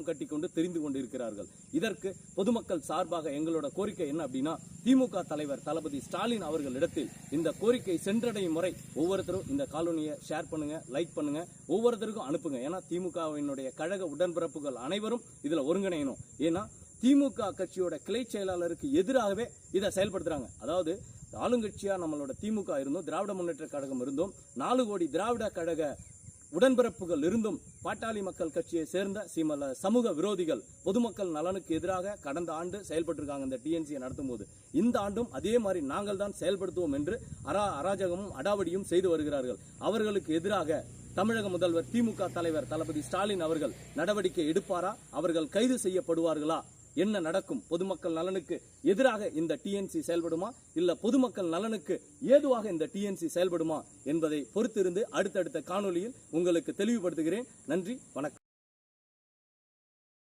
கட்டிக்கொண்டு தெரிந்து கொண்டிருக்கிறார்கள். இதற்கு பொதுமக்கள் சார்பாக எங்களோட கோரிக்கை என்ன அப்படின்னா, திமுக தலைவர் தளபதி ஸ்டாலின் அவர்களிடத்தில் இந்த கோரிக்கை சென்றடையும் முறை ஒவ்வொருத்தரும் இந்த காலோனியை ஷேர் பண்ணுங்க, லைக் பண்ணுங்க, ஒவ்வொருத்தருக்கும் அனுப்புங்க. ஏன்னா திமுகவினுடைய கழக உடன்பிறப்புகள் அனைவரும் இதுல ஒருங்கிணையணும். ஏன்னா திமுக கட்சியோட கிளை செயலாளருக்கு எதிராகவே இதை செயல்படுத்துறாங்க. அதாவது ஆளுங்கட்சியா நம்மளோட திமுக இருந்தும், திராவிட முன்னேற்ற கழகம் இருந்தும், 4 கோடி திராவிட கழக உடன்பிறப்புகள் இருந்தும் பாட்டாளி மக்கள் கட்சியை சேர்ந்த சமூக விரோதிகள் பொதுமக்கள் நலனுக்கு எதிராக கடந்த ஆண்டு செயல்பட்டிருக்காங்க. இந்த டிஎன்சியை நடத்தும் போது இந்த ஆண்டும் அதே மாதிரி நாங்கள் தான் செயல்படுத்துவோம் என்று அராஜகமும் அடாவடியும் செய்து வருகிறார்கள். அவர்களுக்கு எதிராக தமிழக முதல்வர் திமுக தலைவர் தளபதி ஸ்டாலின் அவர்கள் நடவடிக்கை எடுப்பாரா? அவர்கள் கைது செய்யப்படுவார்களா? என்ன நடக்கும்? பொதுமக்கள் நலனுக்கு எதிராக இந்த டிஎன்சி செயல்படுமா, இல்ல பொதுமக்கள் நலனுக்கு ஏதுவாக இந்த டிஎன்சி செயல்படுமா என்பதை பொறுத்திருந்து அடுத்தடுத்த காணொலியில் உங்களுக்கு தெளிவுபடுத்துகிறேன். நன்றி, வணக்கம்.